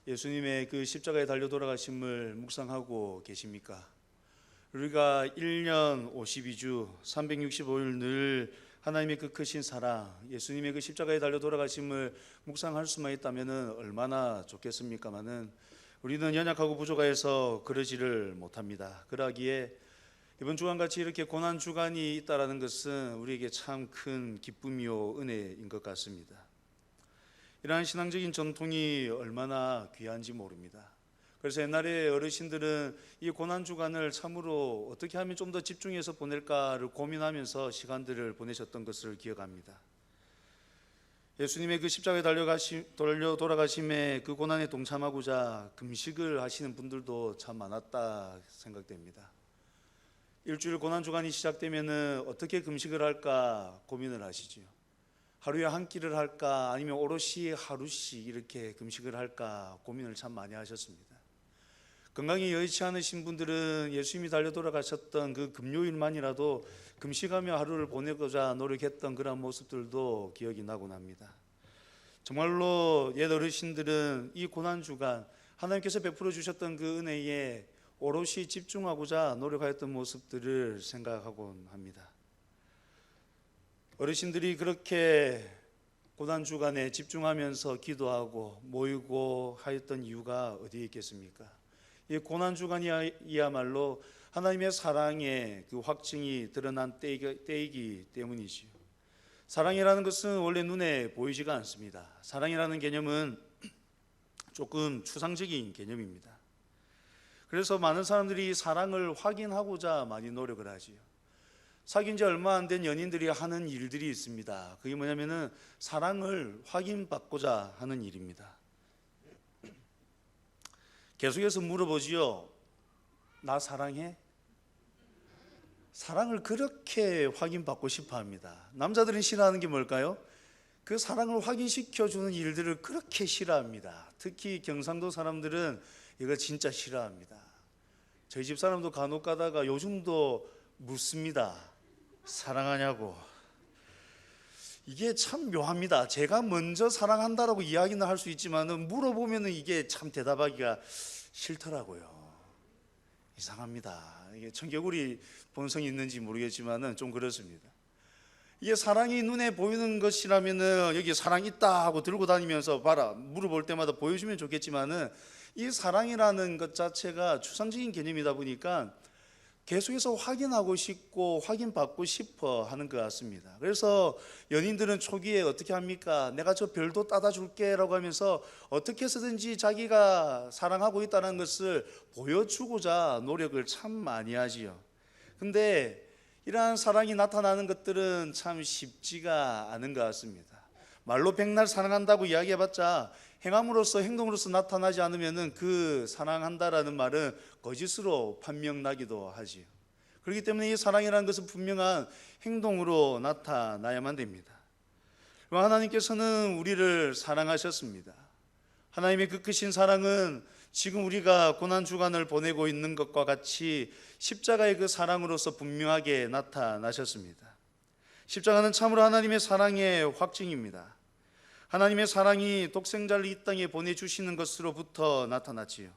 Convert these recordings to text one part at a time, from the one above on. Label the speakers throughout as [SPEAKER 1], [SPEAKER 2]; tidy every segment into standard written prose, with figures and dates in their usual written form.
[SPEAKER 1] 예수님의 그 십자가에 달려 돌아가심을 묵상하고 계십니까? 우리가 1년 52주 365일 늘 하나님의 그 크신 사랑, 예수님의 그 십자가에 달려 돌아가심을 묵상할 수만 있다면 얼마나 좋겠습니까마는 우리는 연약하고 부족해서 그러지를 못합니다. 그러기에 이번 주간같이 이렇게 고난 주간이 있다라는 것은 우리에게 참 큰 기쁨이요 은혜인 것 같습니다. 이러한 신앙적인 전통이 얼마나 귀한지 모릅니다. 그래서 옛날에 어르신들은 이 고난 주간을 참으로 어떻게 하면 좀 더 집중해서 보낼까를 고민하면서 시간들을 보내셨던 것을 기억합니다. 예수님의 그 십자가에 달려 돌아가심에 그 고난에 동참하고자 금식을 하시는 분들도 참 많았다 생각됩니다. 일주일 고난 주간이 시작되면 어떻게 금식을 할까 고민을 하시지요. 하루에 한 끼를 할까 아니면 오롯이 하루씩 이렇게 금식을 할까 고민을 참 많이 하셨습니다. 건강이 여의치 않으신 분들은 예수님이 달려 돌아가셨던 그 금요일만이라도 금식하며 하루를 보내고자 노력했던 그런 모습들도 기억이 나곤 합니다. 정말로 옛 어르신들은 이 고난주간 하나님께서 베풀어 주셨던 그 은혜에 오롯이 집중하고자 노력하였던 모습들을 생각하곤 합니다. 어르신들이 그렇게 고난주간에 집중하면서 기도하고 모이고 하였던 이유가 어디에 있겠습니까? 이 고난주간이야말로 하나님의 사랑의 그 확증이 드러난 때이기 때문이지요. 사랑이라는 것은 원래 눈에 보이지가 않습니다. 사랑이라는 개념은 조금 추상적인 개념입니다. 그래서 많은 사람들이 사랑을 확인하고자 많이 노력을 하지요. 사귄 지 얼마 안 된 연인들이 하는 일들이 있습니다. 그게 뭐냐면은 사랑을 확인받고자 하는 일입니다. 계속해서 물어보지요. 나 사랑해? 사랑을 그렇게 확인받고 싶어 합니다. 남자들은 싫어하는 게 뭘까요? 그 사랑을 확인시켜주는 일들을 그렇게 싫어합니다. 특히 경상도 사람들은 이거 진짜 싫어합니다. 저희 집 사람도 간혹 가다가 요즘도 묻습니다. 사랑하냐고. 이게 참 묘합니다. 제가 먼저 사랑한다라고 이야기는 할 수 있지만 물어보면 이게 참 대답하기가 싫더라고요. 이상합니다. 이게 청개구리 본성이 있는지 모르겠지만 좀 그렇습니다. 이게 사랑이 눈에 보이는 것이라면 여기 사랑 있다 하고 들고 다니면서 봐라 물어볼 때마다 보여주면 좋겠지만 이 사랑이라는 것 자체가 추상적인 개념이다 보니까 계속해서 확인하고 싶고 확인받고 싶어 하는 것 같습니다. 그래서 연인들은 초기에 어떻게 합니까? 내가 저 별도 따다 줄게 라고 하면서 어떻게 해서든지 자기가 사랑하고 있다는 것을 보여주고자 노력을 참 많이 하지요. 근데 이러한 사랑이 나타나는 것들은 참 쉽지가 않은 것 같습니다. 말로 백날 사랑한다고 이야기해봤자 행함으로써 행동으로서 나타나지 않으면 그 사랑한다라는 말은 거짓으로 판명나기도 하지요. 그렇기 때문에 이 사랑이라는 것은 분명한 행동으로 나타나야만 됩니다. 하나님께서는 우리를 사랑하셨습니다. 하나님의 그 크신 사랑은 지금 우리가 고난주간을 보내고 있는 것과 같이 십자가의 그 사랑으로서 분명하게 나타나셨습니다. 십자가는 참으로 하나님의 사랑의 확증입니다. 하나님의 사랑이 독생자를 이 땅에 보내주시는 것으로부터 나타났지요.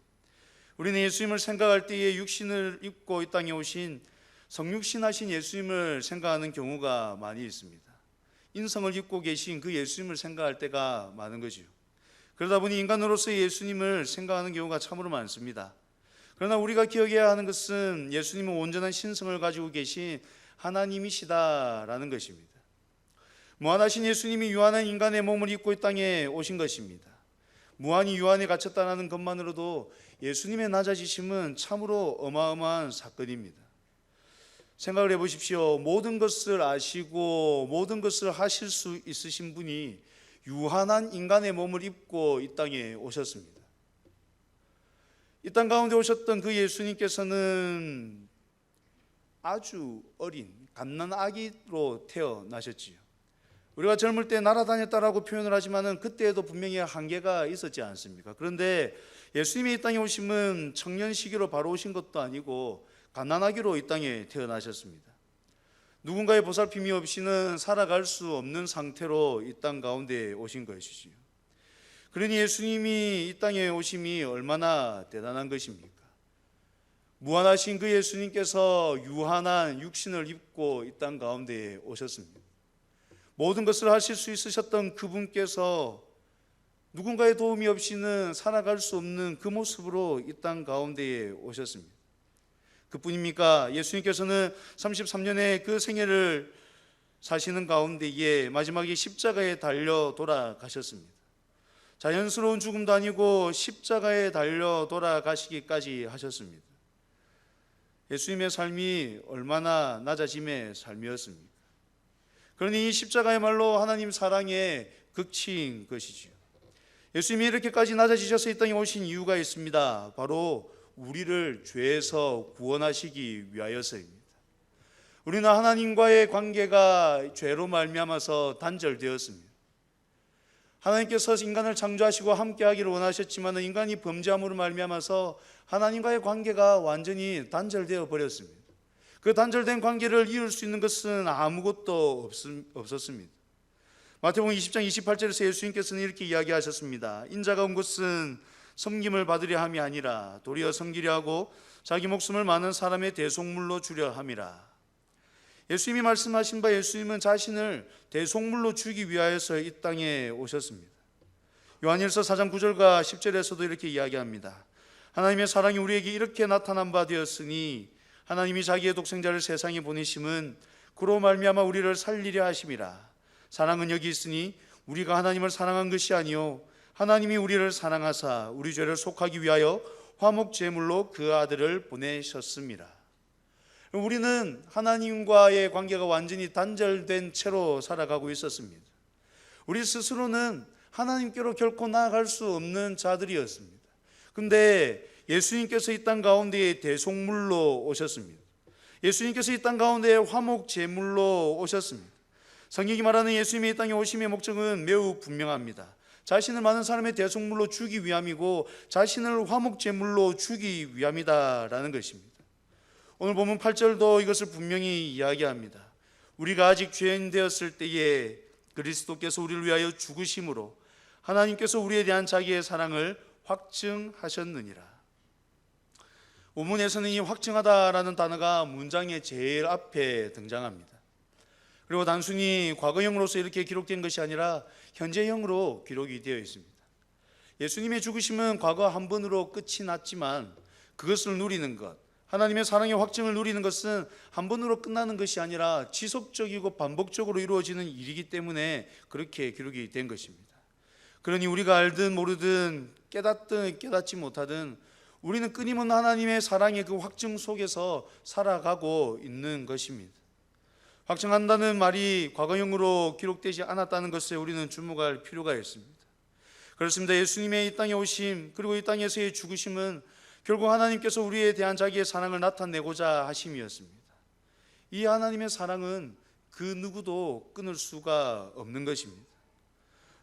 [SPEAKER 1] 우리는 예수님을 생각할 때에 육신을 입고 이 땅에 오신 성육신하신 예수님을 생각하는 경우가 많이 있습니다. 인성을 입고 계신 그 예수님을 생각할 때가 많은 거지요. 그러다 보니 인간으로서의 예수님을 생각하는 경우가 참으로 많습니다. 그러나 우리가 기억해야 하는 것은 예수님은 온전한 신성을 가지고 계신 하나님이시다라는 것입니다. 무한하신 예수님이 유한한 인간의 몸을 입고 이 땅에 오신 것입니다. 무한히 유한에 갇혔다는 것만으로도 예수님의 낮아지심은 참으로 어마어마한 사건입니다. 생각을 해보십시오. 모든 것을 아시고 모든 것을 하실 수 있으신 분이 유한한 인간의 몸을 입고 이 땅에 오셨습니다. 이 땅 가운데 오셨던 그 예수님께서는 아주 어린 갓난아기로 태어나셨지요. 우리가 젊을 때 날아다녔다라고 표현을 하지만 그때에도 분명히 한계가 있었지 않습니까? 그런데 예수님이 이 땅에 오심은 청년 시기로 바로 오신 것도 아니고 갓난아기로 이 땅에 태어나셨습니다. 누군가의 보살핌이 없이는 살아갈 수 없는 상태로 이 땅 가운데 오신 것이지요. 그러니 예수님이 이 땅에 오심이 얼마나 대단한 것입니까? 무한하신 그 예수님께서 유한한 육신을 입고 이 땅 가운데에 오셨습니다. 모든 것을 하실 수 있으셨던 그분께서 누군가의 도움이 없이는 살아갈 수 없는 그 모습으로 이 땅 가운데에 오셨습니다. 그뿐입니까? 예수님께서는 33년의 그 생애를 사시는 가운데에 마지막에 십자가에 달려 돌아가셨습니다. 자연스러운 죽음도 아니고 십자가에 달려 돌아가시기까지 하셨습니다. 예수님의 삶이 얼마나 낮아짐의 삶이었습니까? 그러니 이 십자가야말로 하나님 사랑의 극치인 것이지요. 예수님이 이렇게까지 낮아지셔서 이 땅에 오신 이유가 있습니다. 바로 우리를 죄에서 구원하시기 위하여서입니다. 우리는 하나님과의 관계가 죄로 말미암아서 단절되었습니다. 하나님께서 인간을 창조하시고 함께하기를 원하셨지만 인간이 범죄함으로 말미암아서 하나님과의 관계가 완전히 단절되어 버렸습니다. 그 단절된 관계를 이을 수 있는 것은 아무것도 없었습니다. 마태복음 20장 28절에서 예수님께서는 이렇게 이야기하셨습니다. 인자가 온 것은 섬김을 받으려 함이 아니라 도리어 섬기려 하고 자기 목숨을 많은 사람의 대속물로 주려 함이라. 예수님이 말씀하신 바 예수님은 자신을 대속물로 주기 위하여서 이 땅에 오셨습니다. 요한일서 4장 9절과 10절에서도 이렇게 이야기합니다. 하나님의 사랑이 우리에게 이렇게 나타난 바 되었으니 하나님이 자기의 독생자를 세상에 보내심은 그로 말미암아 우리를 살리려 하심이라. 사랑은 여기 있으니 우리가 하나님을 사랑한 것이 아니요 하나님이 우리를 사랑하사 우리 죄를 속하기 위하여 화목 제물로 그 아들을 보내셨습니다. 우리는 하나님과의 관계가 완전히 단절된 채로 살아가고 있었습니다. 우리 스스로는 하나님께로 결코 나아갈 수 없는 자들이었습니다. 그런데 예수님께서 이 땅 가운데에 대속물로 오셨습니다. 예수님께서 이 땅 가운데에 화목 제물로 오셨습니다. 성경이 말하는 예수님의 이 땅에 오심의 목적은 매우 분명합니다. 자신을 많은 사람의 대속물로 주기 위함이고 자신을 화목 제물로 주기 위함이다라는 것입니다. 오늘 보면 8절도 이것을 분명히 이야기합니다. 우리가 아직 죄인 되었을 때에 그리스도께서 우리를 위하여 죽으심으로 하나님께서 우리에 대한 자기의 사랑을 확증하셨느니라. 본문에서는 이 확증하다라는 단어가 문장의 제일 앞에 등장합니다. 그리고 단순히 과거형으로서 이렇게 기록된 것이 아니라 현재형으로 기록이 되어 있습니다. 예수님의 죽으심은 과거 한 번으로 끝이 났지만 그것을 누리는 것, 하나님의 사랑의 확증을 누리는 것은 한 번으로 끝나는 것이 아니라 지속적이고 반복적으로 이루어지는 일이기 때문에 그렇게 기록이 된 것입니다. 그러니 우리가 알든 모르든 깨닫든 깨닫지 못하든 우리는 끊임없는 하나님의 사랑의 그 확증 속에서 살아가고 있는 것입니다. 확증한다는 말이 과거형으로 기록되지 않았다는 것에 우리는 주목할 필요가 있습니다. 그렇습니다. 예수님의 이 땅에 오심 그리고 이 땅에서의 죽으심은 결국 하나님께서 우리에 대한 자기의 사랑을 나타내고자 하심이었습니다. 이 하나님의 사랑은 그 누구도 끊을 수가 없는 것입니다.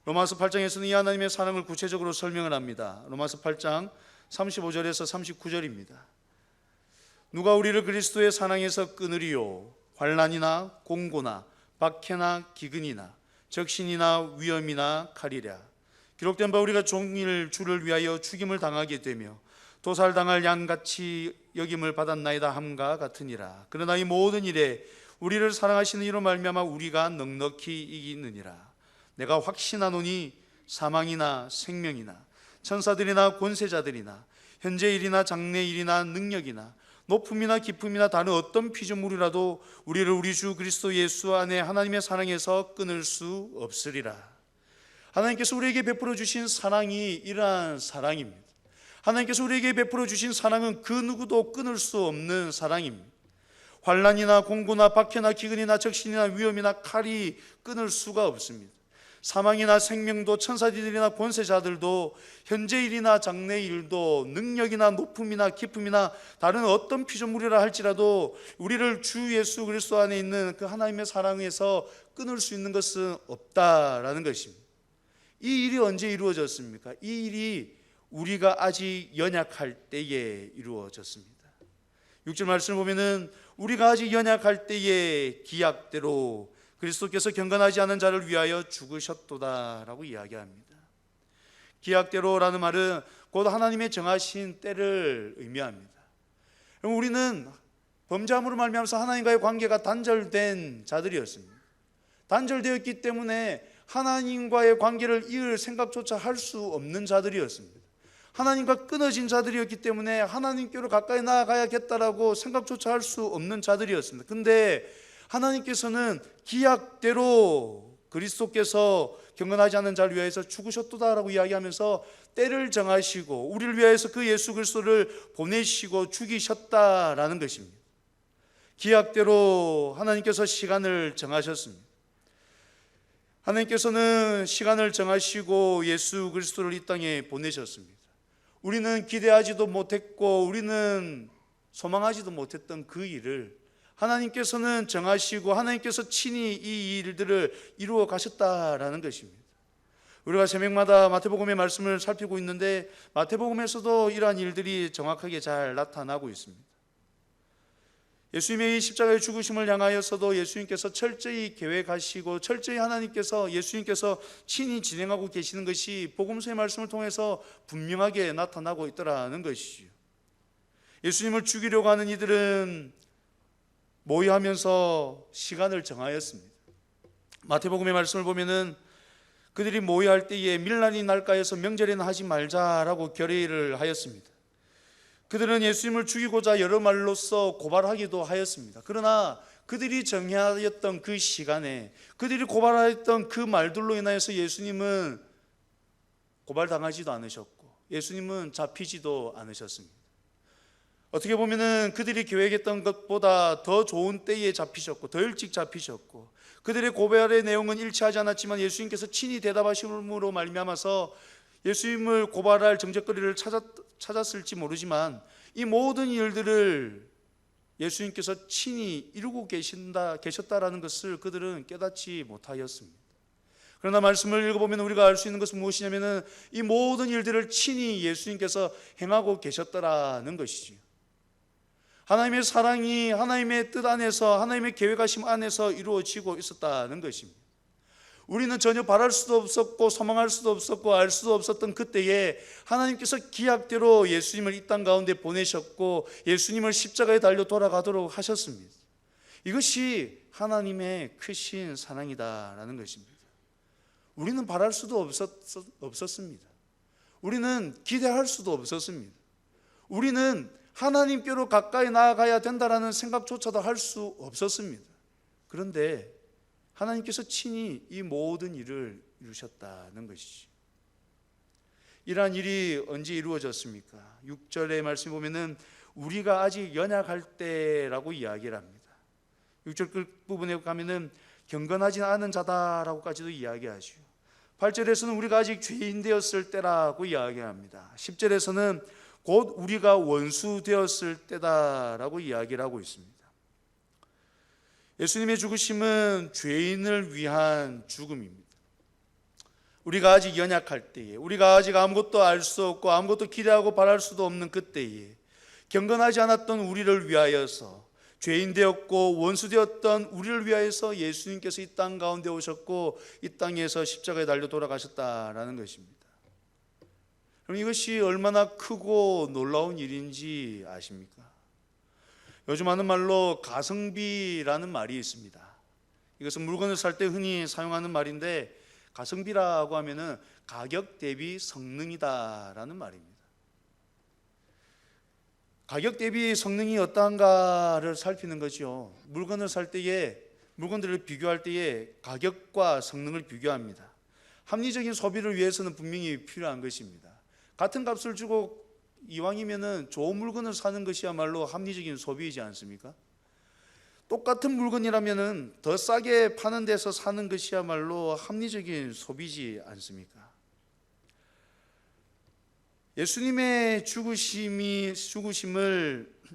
[SPEAKER 1] 로마서 8장에서는 이 하나님의 사랑을 구체적으로 설명을 합니다. 로마서 8장 35절에서 39절입니다. 누가 우리를 그리스도의 사랑에서 끊으리요? 환난이나 공고나 박해나 기근이나 적신이나 위험이나 칼이랴. 기록된 바 우리가 종일 주를 위하여 죽임을 당하게 되며 도살당할 양같이 여김을 받았나이다 함과 같으니라. 그러나 이 모든 일에 우리를 사랑하시는 이로 말미암아 우리가 넉넉히 이기느니라. 내가 확신하노니 사망이나 생명이나 천사들이나 권세자들이나 현재 일이나 장래 일이나 능력이나 높음이나 깊음이나 다른 어떤 피조물이라도 우리를 우리 주 그리스도 예수 안에 하나님의 사랑에서 끊을 수 없으리라. 하나님께서 우리에게 베풀어 주신 사랑이 이러한 사랑입니다. 하나님께서 우리에게 베풀어 주신 사랑은 그 누구도 끊을 수 없는 사랑입니다. 환난이나 공고나 박해나 기근이나 적신이나 위험이나 칼이 끊을 수가 없습니다. 사망이나 생명도 천사들이나 권세자들도 현재 일이나 장래 일도 능력이나 높음이나 깊음이나 다른 어떤 피조물이라 할지라도 우리를 주 예수 그리스도 안에 있는 그 하나님의 사랑에서 끊을 수 있는 것은 없다라는 것입니다. 이 일이 언제 이루어졌습니까? 이 일이 우리가 아직 연약할 때에 이루어졌습니다. 6절 말씀을 보면은 우리가 아직 연약할 때에 기약대로 그리스도께서 경건하지 않은 자를 위하여 죽으셨도다라고 이야기합니다. 기약대로라는 말은 곧 하나님의 정하신 때를 의미합니다. 그럼 우리는 범죄함으로 말미암아서 하나님과의 관계가 단절된 자들이었습니다. 단절되었기 때문에 하나님과의 관계를 이을 생각조차 할 수 없는 자들이었습니다. 하나님과 끊어진 자들이었기 때문에 하나님께로 가까이 나아가야겠다라고 생각조차 할 수 없는 자들이었습니다. 근데 하나님께서는 기약대로 그리스도께서 경건하지 않은 자를 위하여서 죽으셨도다라고 이야기하면서 때를 정하시고 우리를 위하여서 그 예수 그리스도를 보내시고 죽이셨다라는 것입니다. 기약대로 하나님께서 시간을 정하셨습니다. 하나님께서는 시간을 정하시고 예수 그리스도를 이 땅에 보내셨습니다. 우리는 기대하지도 못했고 우리는 소망하지도 못했던 그 일을 하나님께서는 정하시고 하나님께서 친히 이 일들을 이루어 가셨다라는 것입니다. 우리가 새벽마다 마태복음의 말씀을 살피고 있는데 마태복음에서도 이러한 일들이 정확하게 잘 나타나고 있습니다. 예수님의 이 십자가의 죽으심을 향하여서도 예수님께서 철저히 계획하시고 철저히 하나님께서 예수님께서 친히 진행하고 계시는 것이 복음서의 말씀을 통해서 분명하게 나타나고 있더라는 것이죠. 예수님을 죽이려고 하는 이들은 모의하면서 시간을 정하였습니다. 마태복음의 말씀을 보면은 그들이 모의할 때에 밀날이 날까 해서 명절에는 하지 말자라고 결의를 하였습니다. 그들은 예수님을 죽이고자 여러 말로써 고발하기도 하였습니다. 그러나 그들이 정하였던 그 시간에 그들이 고발하였던 그 말들로 인하여서 예수님은 고발당하지도 않으셨고 예수님은 잡히지도 않으셨습니다. 어떻게 보면은 그들이 계획했던 것보다 더 좋은 때에 잡히셨고 더 일찍 잡히셨고 그들의 고발의 내용은 일치하지 않았지만 예수님께서 친히 대답하심으로 말미암아서 예수님을 고발할 정죄거리를 찾았을지 모르지만 이 모든 일들을 예수님께서 친히 이루고 계셨다라는 것을 그들은 깨닫지 못하였습니다. 그러나 말씀을 읽어보면 우리가 알 수 있는 것은 무엇이냐면은 이 모든 일들을 친히 예수님께서 행하고 계셨다라는 것이지요. 하나님의 사랑이 하나님의 뜻 안에서 하나님의 계획하심 안에서 이루어지고 있었다는 것입니다. 우리는 전혀 바랄 수도 없었고 소망할 수도 없었고 알 수도 없었던 그때에 하나님께서 기약대로 예수님을 이 땅 가운데 보내셨고 예수님을 십자가에 달려 돌아가도록 하셨습니다. 이것이 하나님의 크신 사랑이다라는 것입니다. 우리는 바랄 수도 없었습니다. 우리는 기대할 수도 없었습니다. 우리는 하나님께로 가까이 나아가야 된다라는 생각조차도 할 수 없었습니다. 그런데 하나님께서 친히 이 모든 일을 이루셨다는 것이죠. 이러한 일이 언제 이루어졌습니까? 6절의 말씀 보면은 우리가 아직 연약할 때라고 이야기를 합니다. 6절 끝부분에 가면은 경건하지 않은 자다라고까지도 이야기하죠. 8절에서는 우리가 아직 죄인 되었을 때라고 이야기합니다. 10절에서는 곧 우리가 원수 되었을 때다라고 이야기를 하고 있습니다. 예수님의 죽으심은 죄인을 위한 죽음입니다. 우리가 아직 연약할 때에, 우리가 아직 아무것도 알 수 없고 아무것도 기대하고 바랄 수도 없는 그때에 경건하지 않았던 우리를 위하여서 죄인 되었고 원수 되었던 우리를 위하여서 예수님께서 이 땅 가운데 오셨고 이 땅에서 십자가에 달려 돌아가셨다라는 것입니다. 그럼 이것이 얼마나 크고 놀라운 일인지 아십니까? 요즘 하는 말로 가성비라는 말이 있습니다. 이것은 물건을 살 때 흔히 사용하는 말인데 가성비라고 하면은 가격 대비 성능이다라는 말입니다. 가격 대비 성능이 어떠한가를 살피는 거죠. 물건을 살 때에 물건들을 비교할 때에 가격과 성능을 비교합니다. 합리적인 소비를 위해서는 분명히 필요한 것입니다. 같은 값을 주고 이왕이면은 좋은 물건을 사는 것이야말로 합리적인 소비이지 않습니까? 똑같은 물건이라면은 더 싸게 파는 데서 사는 것이야말로 합리적인 소비지 않습니까? 예수님의 죽으심을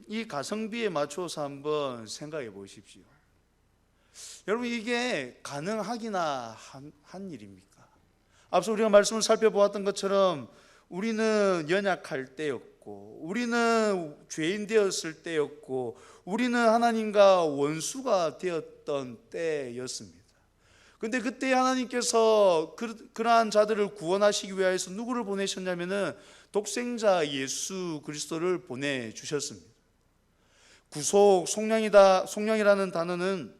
[SPEAKER 1] 이 가성비에 맞춰서 한번 생각해 보십시오. 여러분, 이게 가능하기나 한 일입니까? 앞서 우리가 말씀을 살펴보았던 것처럼 우리는 연약할 때였고 우리는 죄인 되었을 때였고 우리는 하나님과 원수가 되었던 때였습니다. 근데 그때 하나님께서 그러한 자들을 구원하시기 위하여서 누구를 보내셨냐면은 독생자 예수 그리스도를 보내주셨습니다. 구속, 속량이라는 단어는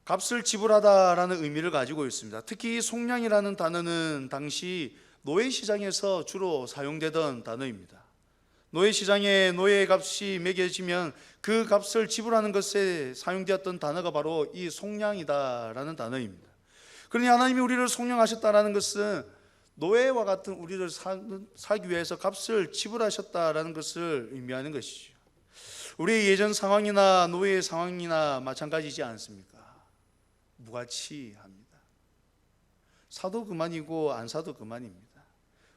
[SPEAKER 1] 값을 지불하다라는 의미를 가지고 있습니다. 특히 속량이라는 단어는 당시 노예시장에서 주로 사용되던 단어입니다. 노예시장에 노예의 값이 매겨지면 그 값을 지불하는 것에 사용되었던 단어가 바로 이 속량이다라는 단어입니다. 그러니 하나님이 우리를 속량하셨다라는 것은 노예와 같은 우리를 살기 위해서 값을 지불하셨다라는 것을 의미하는 것이죠. 우리의 예전 상황이나 노예의 상황이나 마찬가지지 않습니까? 무가치합니다. 사도 그만이고 안 사도 그만입니다.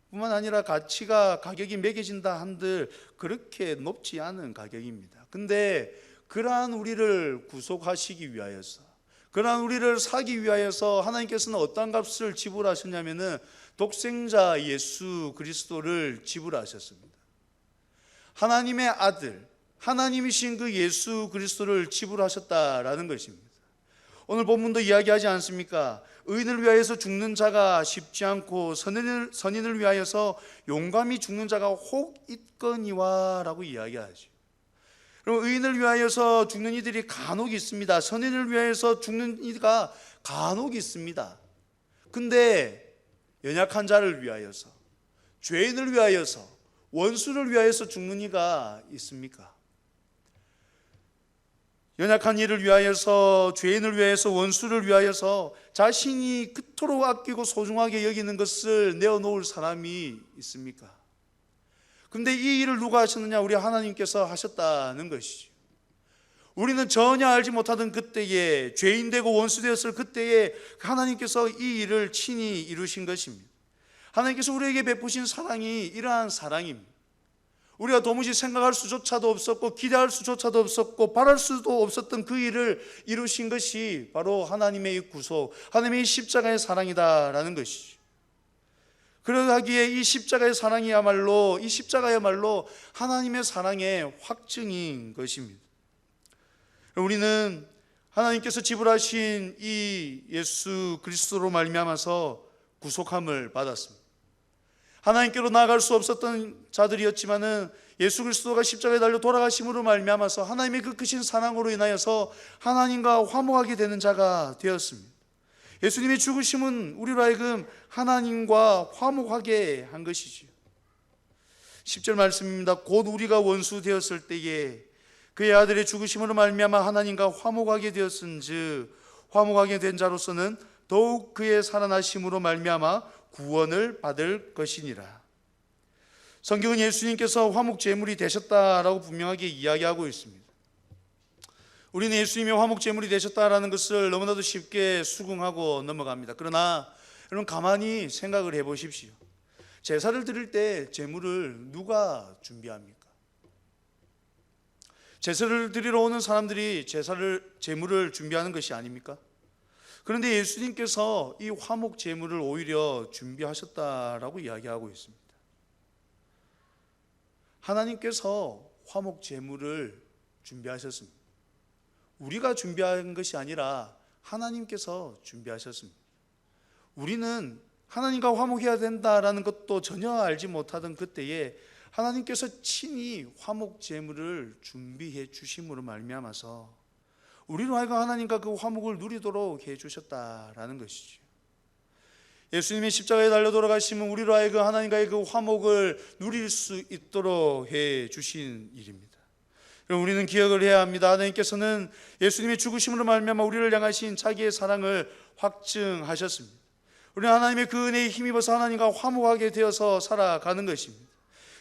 [SPEAKER 1] 뿐만 아니라 가격이 매겨진다 한들 그렇게 높지 않은 가격입니다. 근데 그러한 우리를 구속하시기 위하여서, 그러한 우리를 사기 위하여서 하나님께서는 어떤 값을 지불하셨냐면은 독생자 예수 그리스도를 지불하셨습니다. 하나님의 아들, 하나님이신 그 예수 그리스도를 지불하셨다라는 것입니다. 오늘 본문도 이야기하지 않습니까? 의인을 위하여서 죽는 자가 쉽지 않고 선인을 위하여서 용감히 죽는 자가 혹 있거니와 라고 이야기하죠. 그럼 의인을 위하여서 죽는 이들이 간혹 있습니다. 선인을 위하여서 죽는 이가 간혹 있습니다. 근데 연약한 자를 위하여서, 죄인을 위하여서, 원수를 위하여서 죽는 이가 있습니까? 연약한 이를 위하여서, 죄인을 위하여서, 원수를 위하여서 자신이 그토록 아끼고 소중하게 여기는 것을 내어놓을 사람이 있습니까? 근데 이 일을 누가 하셨느냐? 우리 하나님께서 하셨다는 것이죠. 우리는 전혀 알지 못하던 그때에, 죄인 되고 원수 되었을 그때에 하나님께서 이 일을 친히 이루신 것입니다. 하나님께서 우리에게 베푸신 사랑이 이러한 사랑입니다. 우리가 도무지 생각할 수조차도 없었고 기대할 수조차도 없었고 바랄 수도 없었던 그 일을 이루신 것이 바로 하나님의 구속, 하나님의 십자가의 사랑이다라는 것이죠. 그러하기에 이 십자가의 사랑이야말로, 이 십자가야말로 하나님의 사랑의 확증인 것입니다. 우리는 하나님께서 지불하신 이 예수 그리스도로 말미암아서 구속함을 받았습니다. 하나님께로 나아갈 수 없었던 자들이었지만은 예수 그리스도가 십자가에 달려 돌아가심으로 말미암아서 하나님의 그 크신 사랑으로 인하여서 하나님과 화목하게 되는 자가 되었습니다. 예수님의 죽으심은 우리로 하여금 하나님과 화목하게 한 것이지요. 10절 말씀입니다. 곧 우리가 원수 되었을 때에 그의 아들의 죽으심으로 말미암아 하나님과 화목하게 되었은즉 화목하게 된 자로서는 더욱 그의 살아나심으로 말미암아 구원을 받을 것이니라. 성경은 예수님께서 화목제물이 되셨다라고 분명하게 이야기하고 있습니다. 우리는 예수님이 화목제물이 되셨다라는 것을 너무나도 쉽게 수긍하고 넘어갑니다. 그러나 여러분 가만히 생각을 해보십시오. 제사를 드릴 때 제물을 누가 준비합니까? 제사를 드리러 오는 사람들이 제물을 준비하는 것이 아닙니까? 그런데 예수님께서 이 화목 제물을 오히려 준비하셨다라고 이야기하고 있습니다. 하나님께서 화목 제물을 준비하셨습니다. 우리가 준비한 것이 아니라 하나님께서 준비하셨습니다. 우리는 하나님과 화목해야 된다라는 것도 전혀 알지 못하던 그때에 하나님께서 친히 화목 제물을 준비해 주심으로 말미암아서 우리로 하여금 하나님과 그 화목을 누리도록 해 주셨다라는 것이죠. 예수님이 십자가에 달려 돌아가심은 우리로 하여금 하나님과의 그 화목을 누릴 수 있도록 해 주신 일입니다. 우리는 기억을 해야 합니다. 하나님께서는 예수님의 죽으심으로 말미암아 우리를 향하신 자기의 사랑을 확증하셨습니다. 우리는 하나님의 그 은혜에 힘입어서 하나님과 화목하게 되어서 살아가는 것입니다.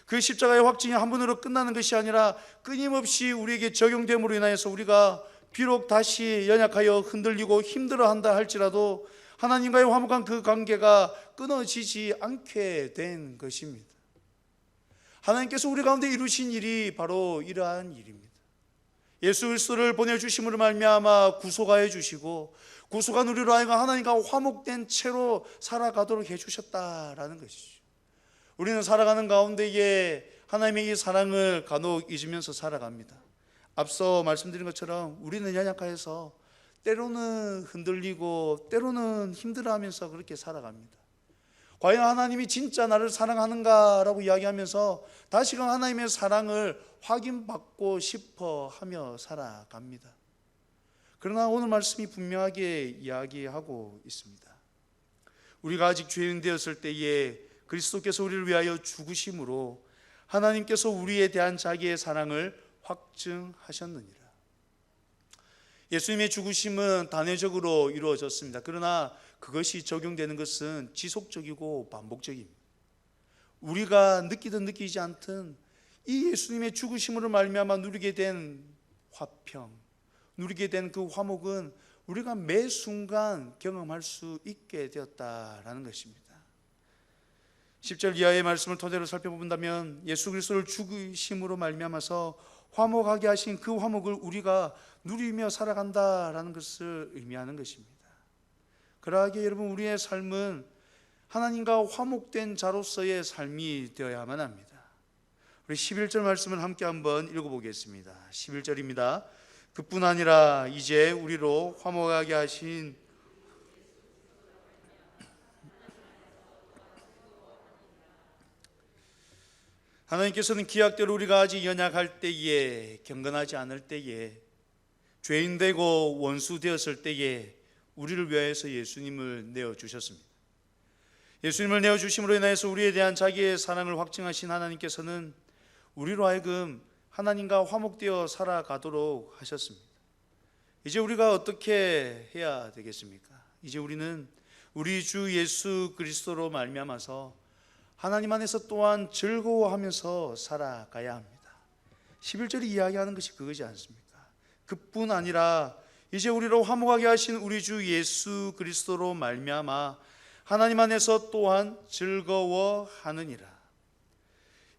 [SPEAKER 1] 그 십자가의 확증이 한 번으로 끝나는 것이 아니라 끊임없이 우리에게 적용됨으로 인하여서 우리가 비록 다시 연약하여 흔들리고 힘들어한다 할지라도 하나님과의 화목한 그 관계가 끊어지지 않게 된 것입니다. 하나님께서 우리 가운데 이루신 일이 바로 이러한 일입니다. 예수 그리스도를 보내주심으로 말미암아 구속하여 주시고 구속한 우리로 하여금 하나님과 화목된 채로 살아가도록 해주셨다라는 것이죠. 우리는 살아가는 가운데에 하나님의 이 사랑을 간혹 잊으면서 살아갑니다. 앞서 말씀드린 것처럼 우리는 연약하여서 때로는 흔들리고 때로는 힘들어하면서 그렇게 살아갑니다. 과연 하나님이 진짜 나를 사랑하는가라고 이야기하면서 다시금 하나님의 사랑을 확인받고 싶어 하며 살아갑니다. 그러나 오늘 말씀이 분명하게 이야기하고 있습니다. 우리가 아직 죄인 되었을 때에 그리스도께서 우리를 위하여 죽으심으로 하나님께서 우리에 대한 자기의 사랑을 확증하셨느니라. 예수님의 죽으심은 단회적으로 이루어졌습니다. 그러나 그것이 적용되는 것은 지속적이고 반복적입니다. 우리가 느끼든 느끼지 않든 이 예수님의 죽으심으로 말미암아 누리게 된 화평, 누리게 된 그 화목은 우리가 매 순간 경험할 수 있게 되었다라는 것입니다. 10절 이하의 말씀을 토대로 살펴본다면 예수 그리스도를 죽으심으로 말미암아서 화목하게 하신 그 화목을 우리가 누리며 살아간다라는 것을 의미하는 것입니다. 그러하게 여러분, 우리의 삶은 하나님과 화목된 자로서의 삶이 되어야만 합니다. 우리 11절 말씀을 함께 한번 읽어보겠습니다. 11절입니다. 그뿐 아니라 이제 우리로 화목하게 하신 하나님께서는 기약대로 우리가 아직 연약할 때에, 경건하지 않을 때에, 죄인 되고 원수 되었을 때에 우리를 위하여서 예수님을 내어주셨습니다. 예수님을 내어주심으로 인하여서 우리에 대한 자기의 사랑을 확증하신 하나님께서는 우리로 하여금 하나님과 화목되어 살아가도록 하셨습니다. 이제 우리가 어떻게 해야 되겠습니까? 이제 우리는 우리 주 예수 그리스도로 말미암아서 하나님 안에서 또한 즐거워하면서 살아가야 합니다. 11절이 이야기하는 것이 그거지 않습니까? 그뿐 아니라 이제 우리로 화목하게 하신 우리 주 예수 그리스도로 말미암아 하나님 안에서 또한 즐거워하느니라.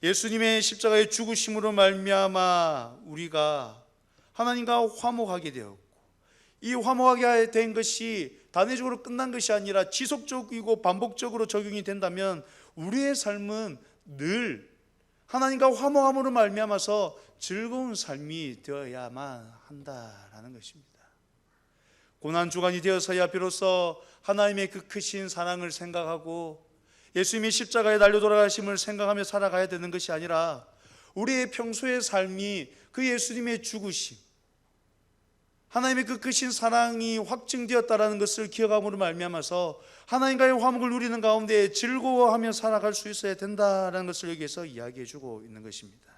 [SPEAKER 1] 예수님의 십자가의 죽으심으로 말미암아 우리가 하나님과 화목하게 되었고, 이 화목하게 된 것이 단회적으로 끝난 것이 아니라 지속적이고 반복적으로 적용이 된다면 우리의 삶은 늘 하나님과 화목함으로 말미암아서 즐거운 삶이 되어야만 한다라는 것입니다. 고난주간이 되어서야 비로소 하나님의 그 크신 사랑을 생각하고 예수님이 십자가에 달려 돌아가심을 생각하며 살아가야 되는 것이 아니라 우리의 평소의 삶이 그 예수님의 죽으심, 하나님의 그 크신 사랑이 확증되었다라는 것을 기억함으로 말미암아서 하나님과의 화목을 누리는 가운데 즐거워하며 살아갈 수 있어야 된다라는 것을 여기에서 이야기해 주고 있는 것입니다.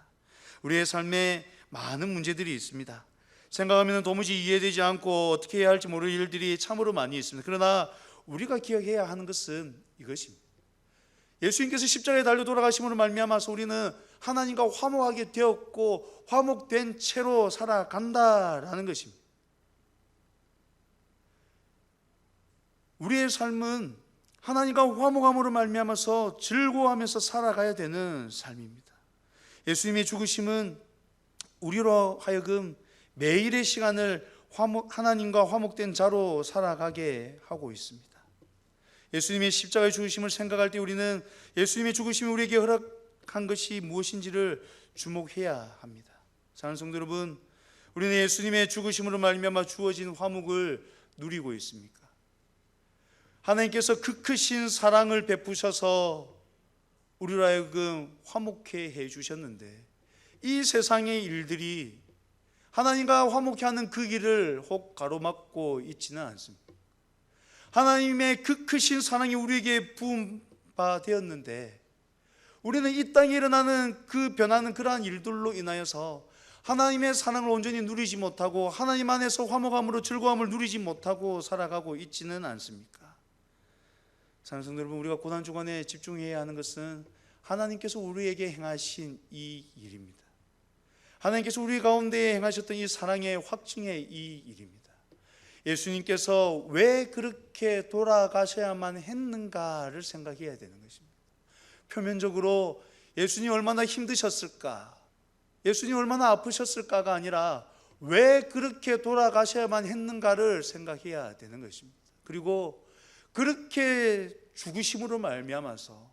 [SPEAKER 1] 우리의 삶에 많은 문제들이 있습니다. 생각하면 도무지 이해되지 않고 어떻게 해야 할지 모를 일들이 참으로 많이 있습니다. 그러나 우리가 기억해야 하는 것은 이것입니다. 예수님께서 십자가에 달려 돌아가심으로 말미암아서 우리는 하나님과 화목하게 되었고 화목된 채로 살아간다라는 것입니다. 우리의 삶은 하나님과 화목함으로 말미암아서 즐거워하면서 살아가야 되는 삶입니다. 예수님의 죽으심은 우리로 하여금 매일의 시간을 하나님과 화목된 자로 살아가게 하고 있습니다. 예수님의 십자가의 죽으심을 생각할 때 우리는 예수님의 죽으심이 우리에게 허락한 것이 무엇인지를 주목해야 합니다. 사랑하는 성도 여러분, 우리는 예수님의 죽으심으로 말미암아 주어진 화목을 누리고 있습니까? 하나님께서 그 크신 사랑을 베푸셔서 우리로 하여금 화목해 해주셨는데 이 세상의 일들이 하나님과 화목해 하는 그 길을 혹 가로막고 있지는 않습니다. 하나님의 그 크신 사랑이 우리에게 부은 바 되었는데 우리는 이 땅에 일어나는 그 변하는 그러한 일들로 인하여서 하나님의 사랑을 온전히 누리지 못하고 하나님 안에서 화목함으로 즐거움을 누리지 못하고 살아가고 있지는 않습니까? 사랑하는 성도 여러분, 우리가 고난주간에 집중해야 하는 것은 하나님께서 우리에게 행하신 이 일입니다. 하나님께서 우리 가운데 행하셨던 이 사랑의 확증의 이 일입니다. 예수님께서 왜 그렇게 돌아가셔야만 했는가를 생각해야 되는 것입니다. 표면적으로 예수님 얼마나 힘드셨을까, 예수님 얼마나 아프셨을까가 아니라 왜 그렇게 돌아가셔야만 했는가를 생각해야 되는 것입니다. 그리고 그렇게 죽으심으로 말미암아서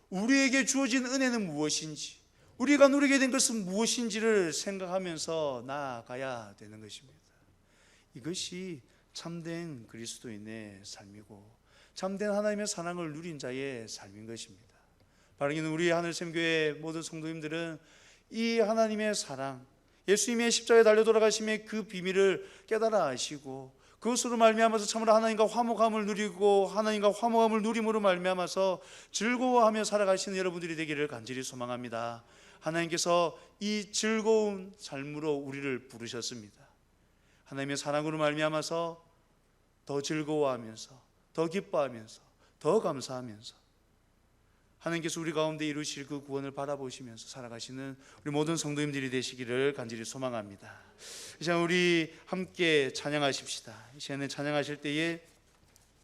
[SPEAKER 1] 우리에게 주어진 은혜는 무엇인지, 우리가 누리게 된 것은 무엇인지를 생각하면서 나아가야 되는 것입니다. 이것이 참된 그리스도인의 삶이고 참된 하나님의 사랑을 누린 자의 삶인 것입니다. 바라기는 우리 하늘샘교회 모든 성도님들은 이 하나님의 사랑, 예수님의 십자가에 달려 돌아가심의 그 비밀을 깨달아 아시고 그것으로 말미암아서 참으로 하나님과 화목함을 누리고 하나님과 화목함을 누림으로 말미암아서 즐거워하며 살아가시는 여러분들이 되기를 간절히 소망합니다. 하나님께서 이 즐거운 삶으로 우리를 부르셨습니다. 하나님의 사랑으로 말미암아서 더 즐거워하면서 더 기뻐하면서 더 감사하면서 하나님께서 우리 가운데 이루실 그 구원을 바라보시면서 살아가시는 우리 모든 성도님들이 되시기를 간절히 소망합니다. 이 시간 우리 함께 찬양하십시다. 이 시간에 찬양하실 때에